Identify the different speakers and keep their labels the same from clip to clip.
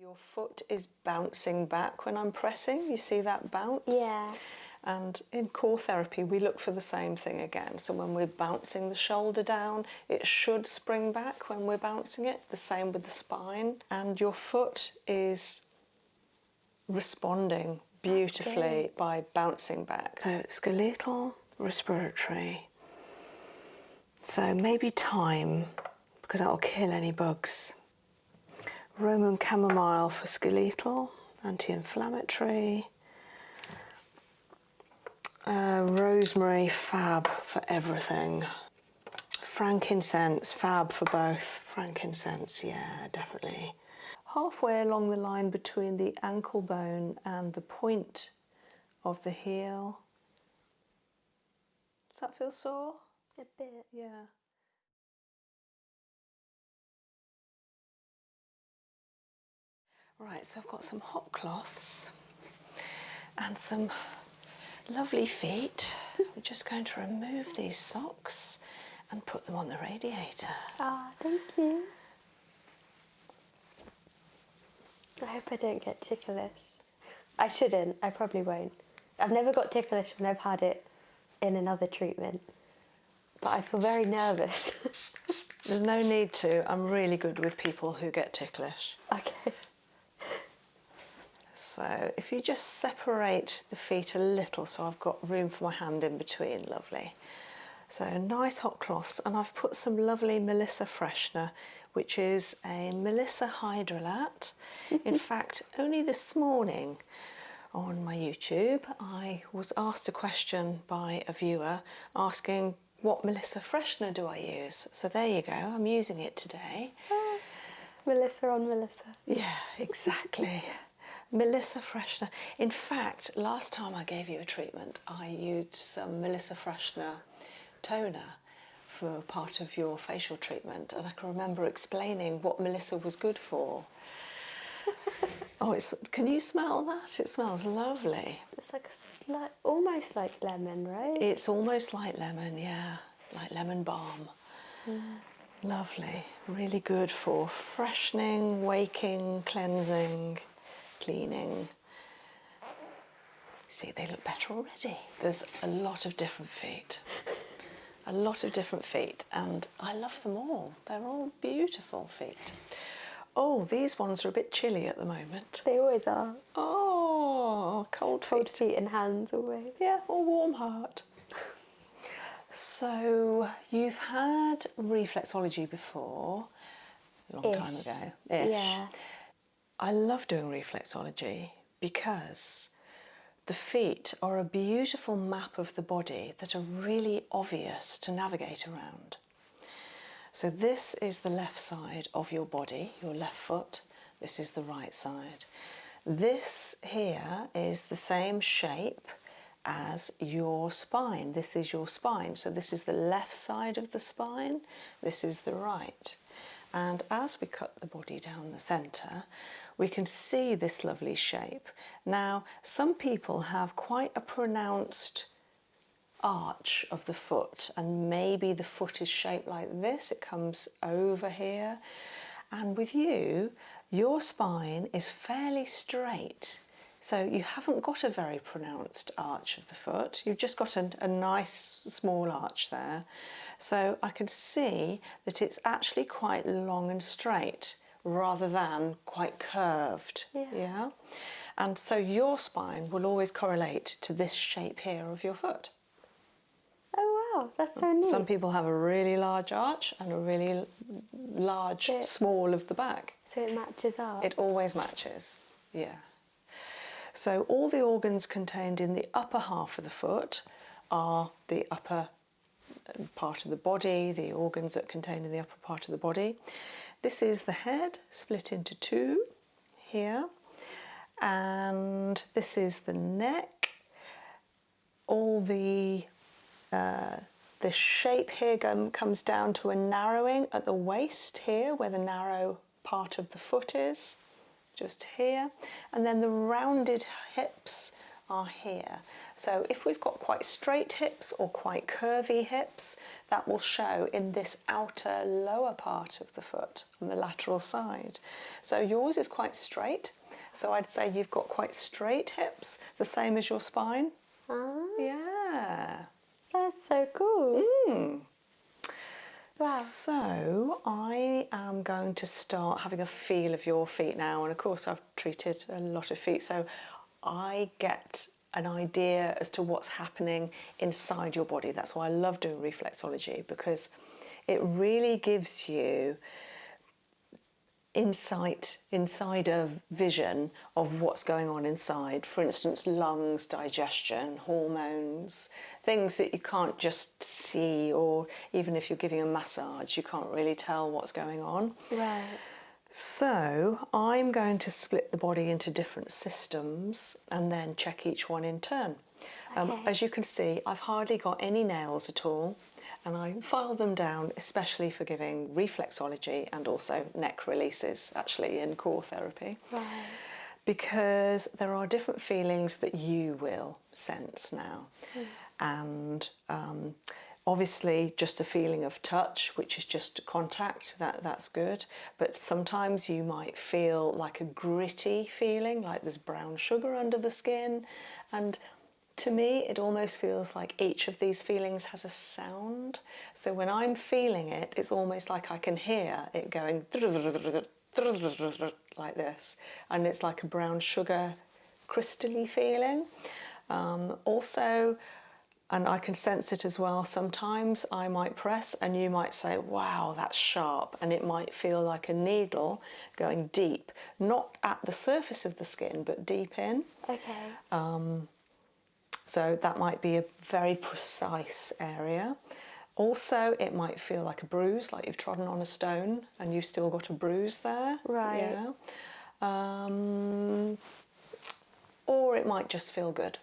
Speaker 1: Your foot is bouncing back when I'm pressing. You see that bounce?
Speaker 2: Yeah.
Speaker 1: And in core therapy, we look for the same thing again. So when we're bouncing the shoulder down, it should spring back when we're bouncing it. The same with the spine. And your foot is responding beautifully by bouncing back. So skeletal, respiratory. So maybe thyme, because that will kill any bugs. Roman chamomile for skeletal, anti-inflammatory. Rosemary, fab for everything. Frankincense, fab for both. Frankincense, yeah, definitely. Halfway along the line between the ankle bone and the point of the heel. Does that feel sore?
Speaker 2: A bit.
Speaker 1: Yeah. Right, so I've got some hot cloths and some lovely feet. I'm just going to remove these socks and put them on the radiator.
Speaker 2: Ah, thank you. I hope I don't get ticklish. I shouldn't, I probably won't. I've never got ticklish when I've had it in another treatment, but I feel very nervous.
Speaker 1: There's no need to. I'm really good with people who get ticklish.
Speaker 2: Okay.
Speaker 1: So if you just separate the feet a little so I've got room for my hand in between, lovely. So nice hot cloths, and I've put some lovely Melissa freshener, which is a Melissa Hydrolat. In fact, only this morning on my YouTube, I was asked a question by a viewer asking, what Melissa freshener do I use? So there you go, I'm using it today.
Speaker 2: Melissa on Melissa.
Speaker 1: Yeah, exactly. Melissa freshener. In fact, last time I gave you a treatment, I used some Melissa freshener toner for part of your facial treatment, and I can remember explaining what Melissa was good for. Oh, can you smell that? It smells lovely.
Speaker 2: It's like almost like lemon, right?
Speaker 1: It's almost like lemon, yeah, like lemon balm. Lovely, really good for freshening, waking, cleansing, cleaning. See, they look better already. There's a lot of different feet. A lot of different feet, and I love them all. They're all beautiful feet. Oh, these ones are a bit chilly at the moment.
Speaker 2: They always are.
Speaker 1: Oh, cold feet.
Speaker 2: Cold feet and hands always.
Speaker 1: Yeah, or warm heart. So, you've had reflexology before, a long time ago. Ish.
Speaker 2: Yeah.
Speaker 1: I love doing reflexology because the feet are a beautiful map of the body that are really obvious to navigate around. So this is the left side of your body, your left foot. This is the right side. This here is the same shape as your spine. This is your spine. So this is the left side of the spine. This is the right. And as we cut the body down the centre, we can see this lovely shape. Now, some people have quite a pronounced arch of the foot, and maybe the foot is shaped like this. It comes over here. And with you, your spine is fairly straight. So you haven't got a very pronounced arch of the foot. You've just got a nice small arch there. So I can see that it's actually quite long and straight rather than quite curved. Yeah. And so your spine will always correlate to this shape here of your foot.
Speaker 2: Oh wow, that's so neat.
Speaker 1: Some people have a really large arch and a really large small of the back.
Speaker 2: So it matches up.
Speaker 1: It always matches, yeah. So all the organs contained in the upper half of the foot are the upper part of the body, the organs that contain in the upper part of the body. This is the head split into two here, and this is the neck. All the shape here comes down to a narrowing at the waist here, where the narrow part of the foot is, just here. And then the rounded hips are here. So if we've got quite straight hips or quite curvy hips, that will show in this outer lower part of the foot on the lateral side. So yours is quite straight, so I'd say you've got quite straight hips, the same as your spine. Yeah.
Speaker 2: That's so cool. Wow.
Speaker 1: So I am going to start having a feel of your feet now, and of course I've treated a lot of feet, so I get an idea as to what's happening inside your body. That's why I love doing reflexology, because it really gives you inside of vision of what's going on inside. For instance, lungs, digestion, hormones, things that you can't just see, or even if you're giving a massage, you can't really tell what's going on.
Speaker 2: Right.
Speaker 1: So I'm going to split the body into different systems and then check each one in turn.
Speaker 2: Okay.
Speaker 1: As you can see, I've hardly got any nails at all, and I file them down especially for giving reflexology and also neck releases actually in core therapy.
Speaker 2: Right.
Speaker 1: Because there are different feelings that you will sense now. And obviously just a feeling of touch, which is just contact, that's good. But sometimes you might feel like a gritty feeling, like there's brown sugar under the skin. And to me, it almost feels like each of these feelings has a sound. So when I'm feeling it, it's almost like I can hear it going like this, and it's like a brown sugar crystally feeling. Also, and I can sense it as well, sometimes I might press and you might say, wow, that's sharp, and it might feel like a needle going deep, not at the surface of the skin but deep in.
Speaker 2: Okay.
Speaker 1: So that might be a very precise area. Also, it might feel like a bruise, like you've trodden on a stone and you've still got a bruise there.
Speaker 2: Right.
Speaker 1: Yeah. Or it might just feel good,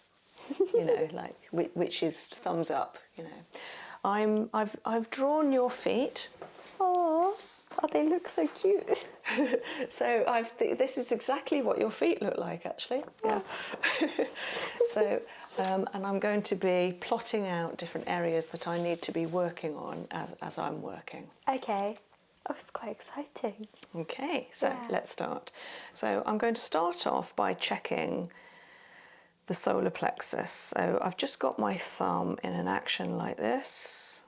Speaker 1: you know, like which is thumbs up, you know. I've drawn your feet.
Speaker 2: Oh, they look so cute.
Speaker 1: So this is exactly what your feet look like, actually. Yeah. So, and I'm going to be plotting out different areas that I need to be working on as I'm working.
Speaker 2: Okay. Oh, it's quite exciting.
Speaker 1: Okay, so
Speaker 2: Yeah.
Speaker 1: let's start. So I'm going to start off by checking the solar plexus. So I've just got my thumb in an action like this.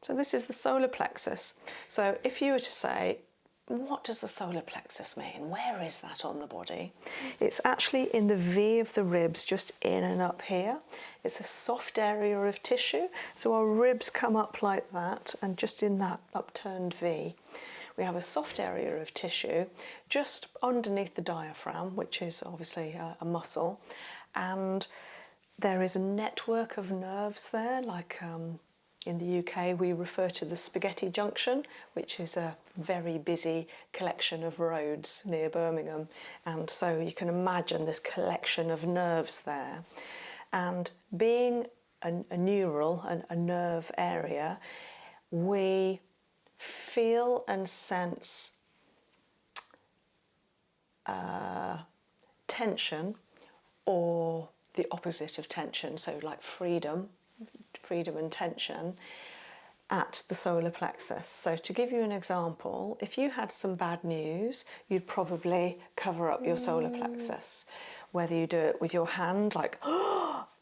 Speaker 1: So this is the solar plexus. So if you were to say, what does the solar plexus mean? Where is that on the body? It's actually in the V of the ribs, just in and up here. It's a soft area of tissue. So our ribs come up like that, and just in that upturned V, we have a soft area of tissue just underneath the diaphragm, which is obviously a muscle. And there is a network of nerves there, like in the UK, we refer to the spaghetti junction, which is a very busy collection of roads near Birmingham. And so you can imagine this collection of nerves there. And being a neural, a nerve area, we feel and sense tension, or the opposite of tension, so like freedom and tension, at the solar plexus. So to give you an example, if you had some bad news, you'd probably cover up your solar plexus, whether you do it with your hand, like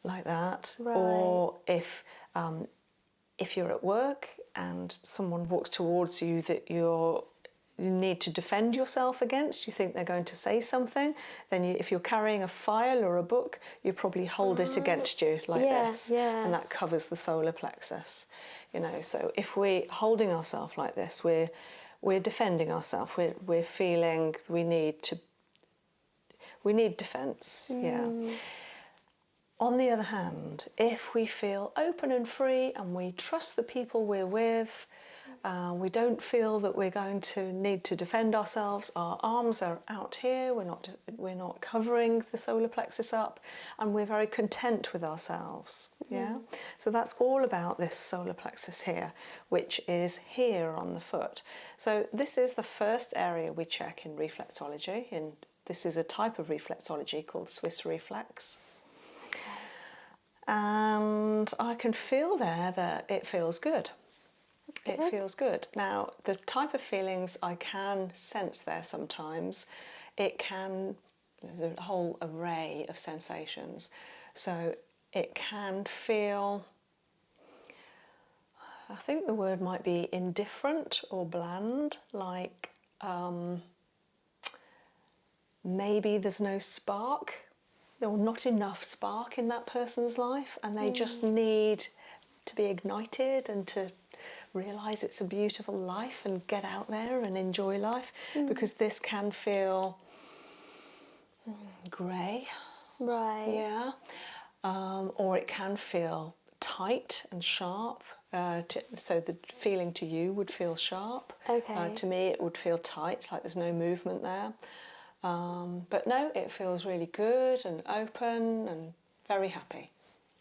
Speaker 1: like that,
Speaker 2: Right.
Speaker 1: or if you're at work and someone walks towards you that you need to defend yourself against, you think they're going to say something, then if you're carrying a file or a book, you probably hold it against you like this, and that covers the solar plexus. You know, so if we're holding ourselves like this, we're defending ourselves. We're feeling we need defence. Yeah. On the other hand, if we feel open and free and we trust the people we're with, We don't feel that we're going to need to defend ourselves. Our arms are out here. We're not covering the solar plexus up, and we're very content with ourselves. Yeah. So that's all about this solar plexus here, which is here on the foot. So this is the first area we check in reflexology. This is a type of reflexology called Swiss reflex. And I can feel there that it feels good. It feels good. Now, the type of feelings I can sense there sometimes, there's a whole array of sensations. So it can feel, I think the word might be indifferent or bland, like maybe there's no spark or not enough spark in that person's life, and they just need to be ignited and to realise it's a beautiful life and get out there and enjoy life, because this can feel grey.
Speaker 2: Right.
Speaker 1: Yeah. Or it can feel tight and sharp. So the feeling to you would feel sharp.
Speaker 2: Okay.
Speaker 1: To me, it would feel tight, like there's no movement there. But no, it feels really good and open and very happy.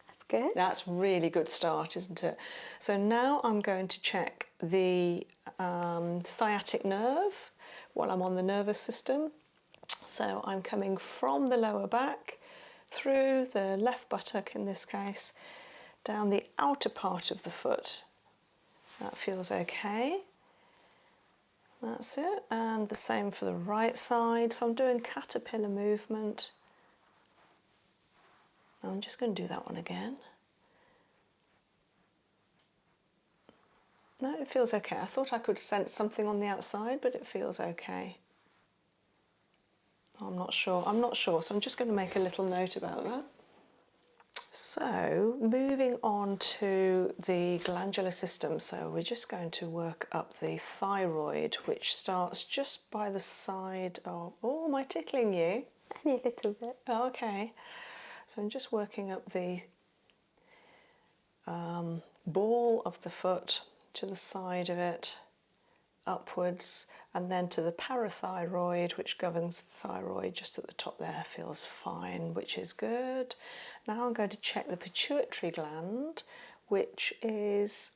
Speaker 2: That's good.
Speaker 1: That's really good start, isn't it? So now I'm going to check the sciatic nerve while I'm on the nervous system. So I'm coming from the lower back through the left buttock in this case, down the outer part of the foot. That feels okay. That's it. And the same for the right side. So I'm doing caterpillar movement. I'm just going to do that one again. No, it feels okay. I thought I could sense something on the outside, but it feels okay. I'm not sure, so I'm just going to make a little note about that. So, moving on to the glandular system. So we're just going to work up the thyroid, which starts just by the side of, oh, am I tickling you?
Speaker 2: Only a little bit.
Speaker 1: Oh, okay. So I'm just working up the ball of the foot to the side of it, upwards, and then to the parathyroid, which governs the thyroid just at the top there. Feels fine, which is good. Now I'm going to check the pituitary gland, which is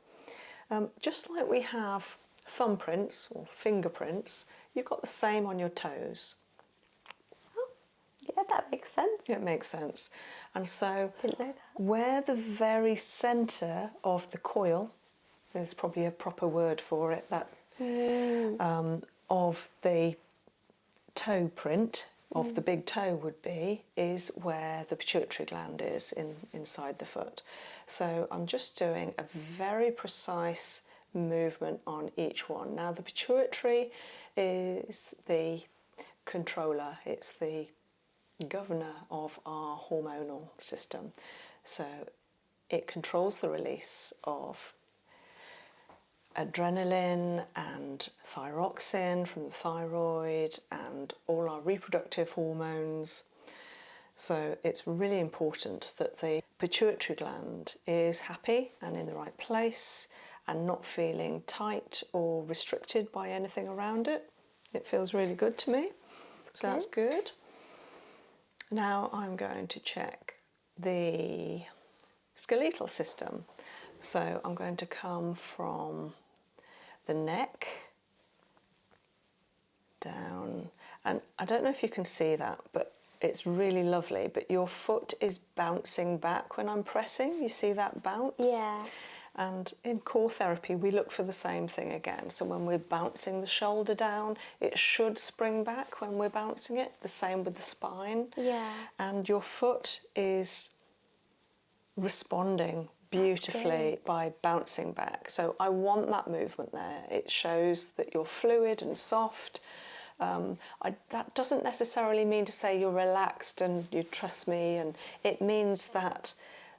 Speaker 1: just like we have thumbprints or fingerprints, you've got the same on your toes.
Speaker 2: Oh, yeah, that makes sense.
Speaker 1: It makes sense. And so
Speaker 2: Didn't know that.
Speaker 1: where the very centre of the coil, there's probably a proper word for it, that of the toe print of the big toe would be, is where the pituitary gland is inside the foot. So I'm just doing a very precise movement on each one. Now the pituitary is the controller, it's the governor of our hormonal system. So it controls the release of adrenaline and thyroxine from the thyroid and all our reproductive hormones. So it's really important that the pituitary gland is happy and in the right place and not feeling tight or restricted by anything around it. It feels really good to me, so that's good. Now I'm going to check the skeletal system. So I'm going to come from the neck down, and I don't know if you can see that, but it's really lovely, but your foot is bouncing back when I'm pressing. You see that bounce?
Speaker 2: Yeah.
Speaker 1: And in core therapy we look for the same thing again. So when we're bouncing the shoulder down, it should spring back when we're bouncing it. The same with the spine.
Speaker 2: Yeah.
Speaker 1: And your foot is responding beautifully by bouncing back. So I want that movement there. It shows that you're fluid and soft. That doesn't necessarily mean to say you're relaxed and you trust me, and it means that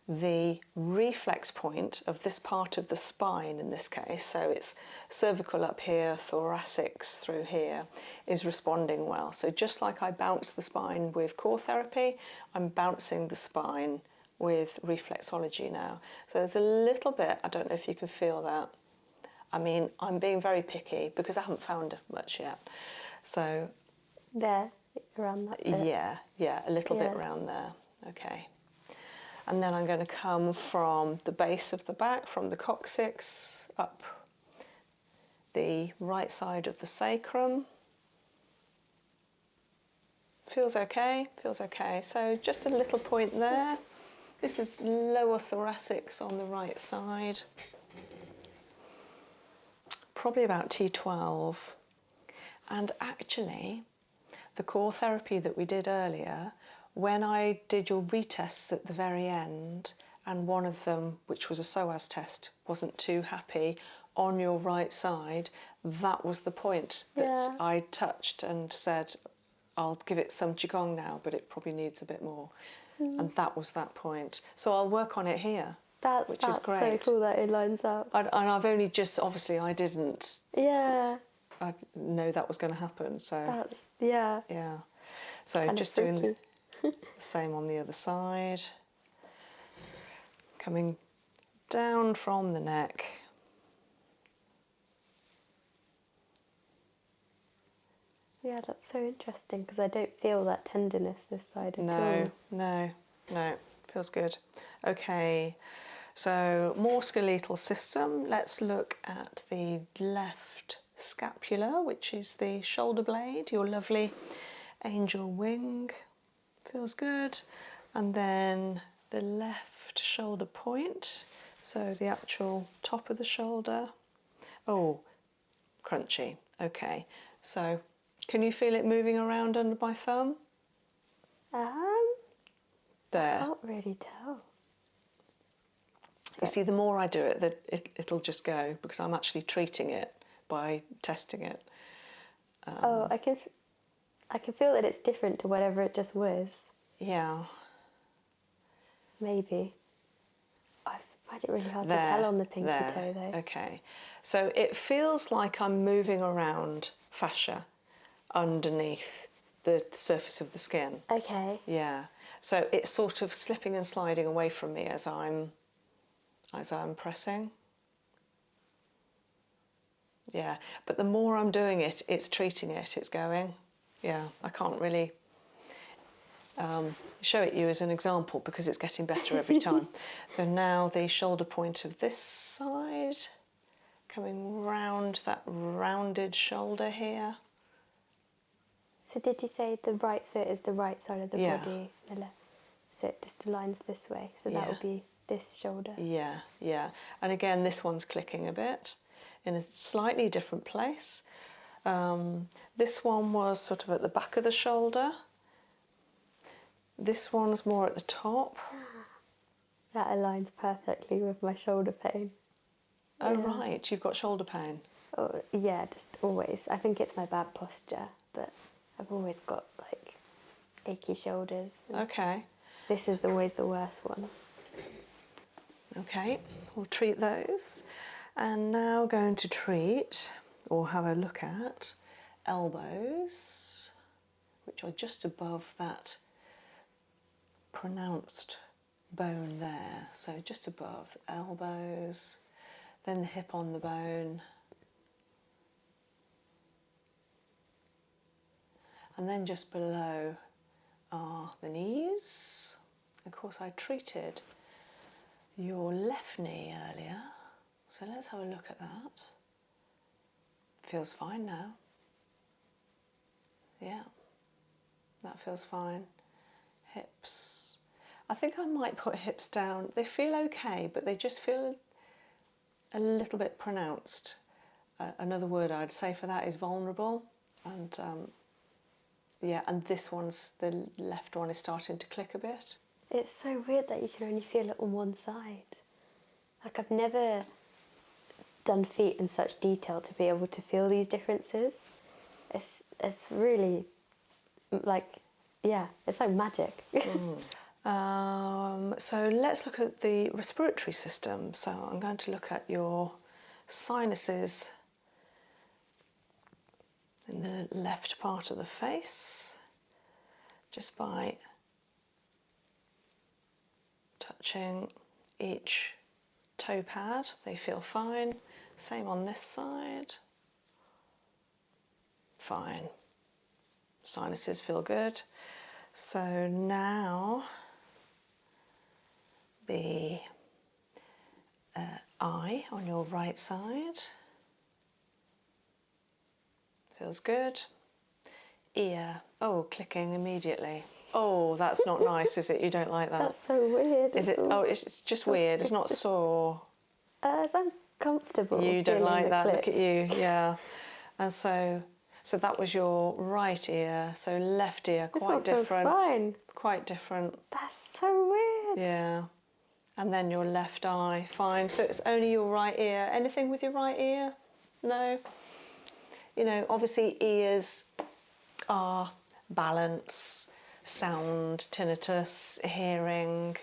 Speaker 1: the reflex point of this part of the spine in this case, so it's cervical up here, thoracics through here, is responding well. So just like I bounce the spine with core therapy, I'm bouncing the spine with reflexology now. So there's a little bit, I don't know if you can feel that, I mean, I'm being very picky because I haven't found much yet. So
Speaker 2: There, around that bit.
Speaker 1: yeah, a little bit around there. Okay. And then I'm going to come from the base of the back, from the coccyx, up the right side of the sacrum. Feels okay, feels okay. So just a little point there. This is lower thoracics on the right side. Probably about T12. And actually, the core therapy that we did earlier, when I did your retests at the very end, and one of them, which was a psoas test, wasn't too happy on your right side, that was the point that I touched and said, I'll give it some Qigong now, but it probably needs a bit more. And that was that point. So I'll work on it here, which is great.
Speaker 2: That's so cool that it lines up.
Speaker 1: And I've only just, obviously I didn't
Speaker 2: Yeah.
Speaker 1: I know that was going to happen, so
Speaker 2: That's, yeah.
Speaker 1: yeah. So
Speaker 2: Kind of
Speaker 1: just doing the
Speaker 2: freaky.
Speaker 1: same on the other side, coming down from the neck.
Speaker 2: Yeah, that's so interesting because I don't feel that tenderness this side at all.
Speaker 1: No, feels good. Okay, so more skeletal system. Let's look at the left scapula, which is the shoulder blade, your lovely angel wing. Feels good. And then the left shoulder point, so the actual top of the shoulder. Oh, crunchy. Okay, so can you feel it moving around under my thumb? There.
Speaker 2: I can't really tell.
Speaker 1: You see, the more I do it, it'll just go because I'm actually treating it by testing it.
Speaker 2: Oh, I can feel that it's different to whatever it just was.
Speaker 1: Yeah.
Speaker 2: Maybe. I find it really hard
Speaker 1: There,
Speaker 2: to tell on the pinky
Speaker 1: there.
Speaker 2: toe though.
Speaker 1: Okay. So it feels like I'm moving around fascia underneath the surface of the skin.
Speaker 2: Okay.
Speaker 1: Yeah. So it's sort of slipping and sliding away from me as I'm pressing. Yeah. But the more I'm doing it, it's treating it, it's going. Yeah. I can't really show it you as an example because it's getting better every time. So now the shoulder point of this side, coming round that rounded shoulder here.
Speaker 2: So did you say the right foot is the right side of the
Speaker 1: Yeah.
Speaker 2: body, the left? So it just aligns this way. So that would be this shoulder.
Speaker 1: Yeah, yeah. And again, this one's clicking a bit in a slightly different place. This one was sort of at the back of the shoulder. This one's more at the top.
Speaker 2: That aligns perfectly with my shoulder pain.
Speaker 1: Oh, right, you've got shoulder pain.
Speaker 2: Oh, yeah, just always. I think it's my bad posture, but I've always got like achy shoulders.
Speaker 1: Okay.
Speaker 2: This is always the worst one.
Speaker 1: Okay, we'll treat those. And now going to treat, or have a look at, elbows, which are just above that pronounced bone there. So just above the elbows, then the hip on the bone, and then just below are the knees. Of course, I treated your left knee earlier, so let's have a look at that. Feels fine now. Yeah, that feels fine. Hips. I think I might put hips down. They feel okay, but they just feel a little bit pronounced. Another word I'd say for that is vulnerable. And yeah, and this one's, the left one is starting to click a bit.
Speaker 2: It's so weird that you can only feel it on one side. Like I've never done feet in such detail to be able to feel these differences. It's really like, yeah, it's like magic.
Speaker 1: So let's look at the respiratory system. So I'm going to look at your sinuses in the left part of the face, just by touching each toe pad. They feel fine. Same on this side. Fine. Sinuses feel good. So now the eye on your right side. Feels good. Ear. Oh, clicking immediately. Oh, that's not nice, is it? You don't like that?
Speaker 2: That's so weird.
Speaker 1: Is it? Oh, it's just weird. It's not sore.
Speaker 2: It's uncomfortable.
Speaker 1: You don't like that.
Speaker 2: Click.
Speaker 1: Look at you. Yeah. And so that was your right ear. So left ear, quite
Speaker 2: this
Speaker 1: different.
Speaker 2: Feels fine.
Speaker 1: Quite different.
Speaker 2: That's so weird.
Speaker 1: Yeah. And then your left eye, fine. So it's only your right ear. Anything with your right ear? No? You know, obviously ears are balance, sound, tinnitus, hearing,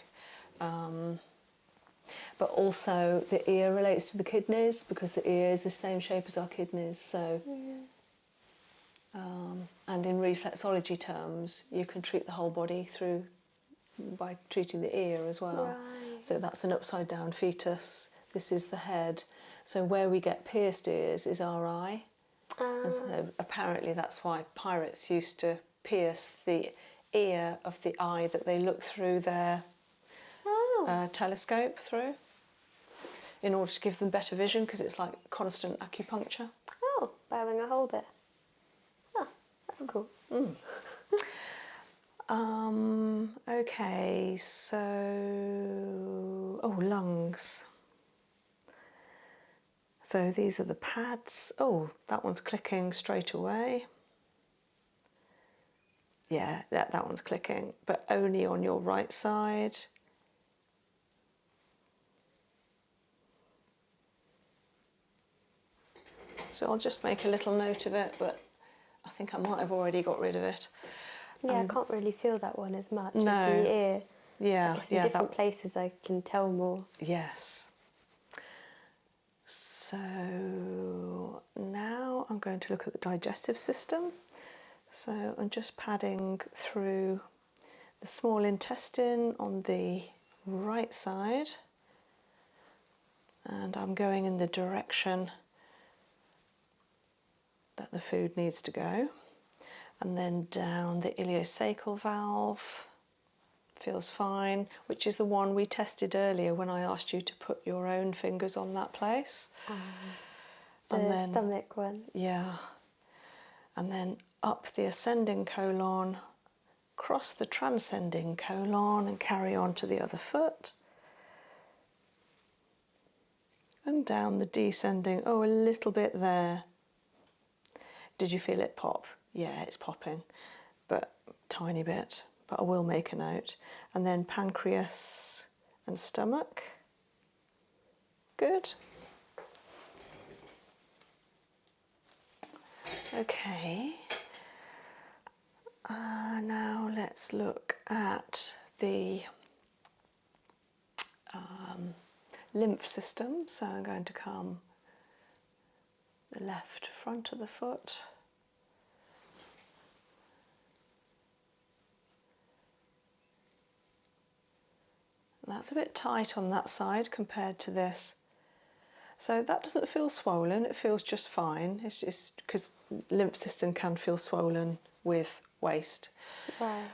Speaker 1: but also the ear relates to the kidneys because the ear is the same shape as our kidneys. So, and in reflexology terms, you can treat the whole body by treating the ear as well.
Speaker 2: Right.
Speaker 1: So that's an upside down fetus. This is the head. So where we get pierced ears is our eye. And so apparently that's why pirates used to pierce the ear of the eye that they look through their telescope through, in order to give them better vision, because it's like constant acupuncture.
Speaker 2: Oh, by having a hole there. Oh, that's cool.
Speaker 1: Okay, so lungs. So these are the pads. Oh, that one's clicking straight away. Yeah, that one's clicking, but only on your right side. So I'll just make a little note of it, but I think I might have already got rid of it.
Speaker 2: Yeah, I can't really feel that one as much
Speaker 1: No.
Speaker 2: as the ear.
Speaker 1: Yeah,
Speaker 2: It's in different places I can tell more.
Speaker 1: Yes. So now I'm going to look at the digestive system. So I'm just padding through the small intestine on the right side, and I'm going in the direction that the food needs to go, and then down the ileocecal valve. Feels fine, which is the one we tested earlier when I asked you to put your own fingers on that place.
Speaker 2: The stomach one.
Speaker 1: Yeah. And then up the ascending colon, cross the transcending colon and carry on to the other foot. And down the descending, oh, a little bit there. Did you feel it pop? Yeah, it's popping, but tiny bit. But I will make a note. And then pancreas and stomach. Good. Okay. Now let's look at the lymph system. So I'm going to come the left front of the foot. That's a bit tight on that side compared to this. So that doesn't feel swollen, it feels just fine. It's just because lymph system can feel swollen with waste.
Speaker 2: Right.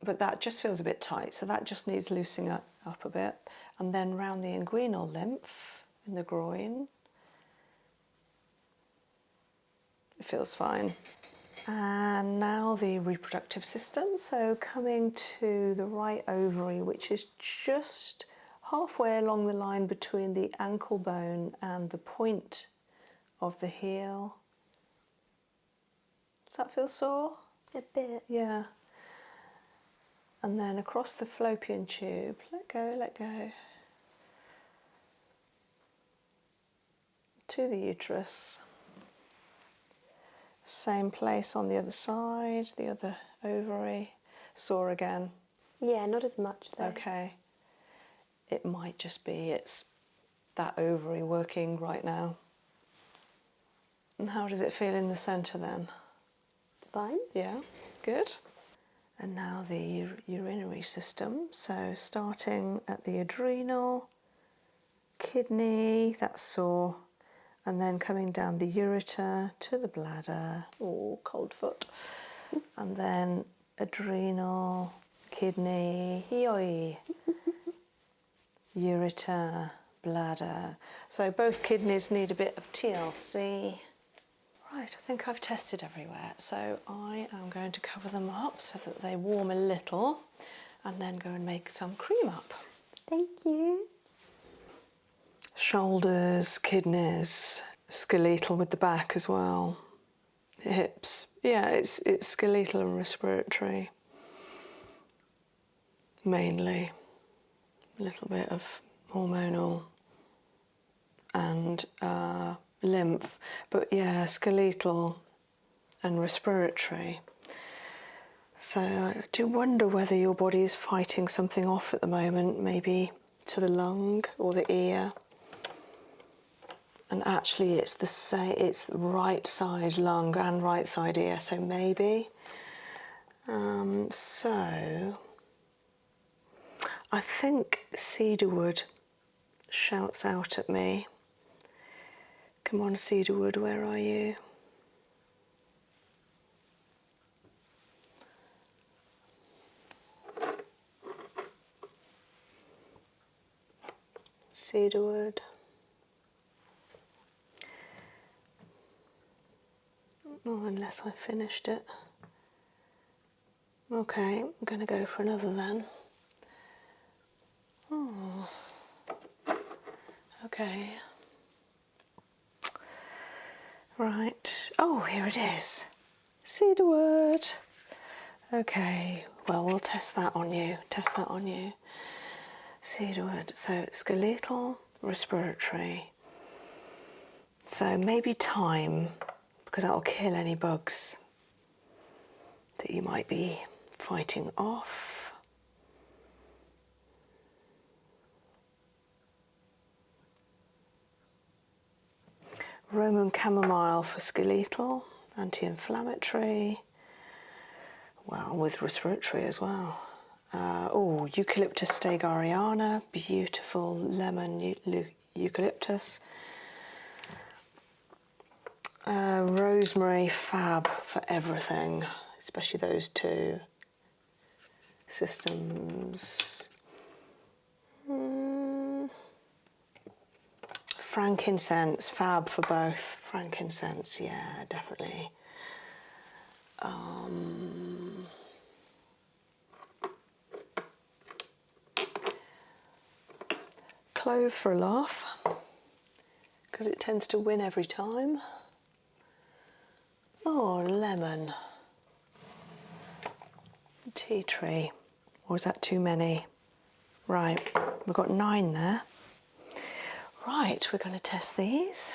Speaker 1: But that just feels a bit tight, so that just needs loosening up a bit. And then round the inguinal lymph in the groin. It feels fine. And now the reproductive system. So coming to the right ovary, which is just halfway along the line between the ankle bone and the point of the heel. Does that feel sore?
Speaker 2: A bit.
Speaker 1: Yeah. And then across the fallopian tube, let go, let go. To the uterus. Same place on the other side, the other ovary. Sore again.
Speaker 2: Yeah, not as much though.
Speaker 1: Okay. It might just be it's that ovary working right now. And how does it feel in the centre then?
Speaker 2: Fine.
Speaker 1: Yeah, good. And now the urinary system. So starting at the adrenal, kidney, that's sore, and then coming down the ureter to the bladder, oh, cold foot, and then adrenal, kidney, yoi, ureter, bladder. So both kidneys need a bit of TLC. Right, I think I've tested everywhere, so I am going to cover them up so that they warm a little and then go and make some cream up.
Speaker 2: Thank you.
Speaker 1: Shoulders, kidneys, skeletal with the back as well. Hips, yeah, it's skeletal and respiratory mainly. A little bit of hormonal and lymph, but yeah, skeletal and respiratory. So I do wonder whether your body is fighting something off at the moment, maybe to the lung or the ear. And actually it's it's right side lung and right side ear, so maybe. So I think cedarwood shouts out at me. Come on, cedarwood, where are you? Cedarwood. Oh, unless I finished it. Okay, I'm going to go for another then. Oh, okay. Right. Oh, here it is. Cedarwood. Okay, well, we'll test that on you. Test that on you. Cedarwood. So skeletal, respiratory. So maybe thyme, because that will kill any bugs that you might be fighting off. Roman chamomile for skeletal, anti-inflammatory. Well, with respiratory as well. Oh, Eucalyptus stegariana, beautiful lemon eucalyptus. Rosemary, fab for everything, especially those two systems. Frankincense, fab for both. Frankincense, yeah, definitely. Clove for a laugh, because it tends to win every time. Oh, lemon. Tea tree. Or is that too many? Right, we've got 9 there. Right, we're going to test these.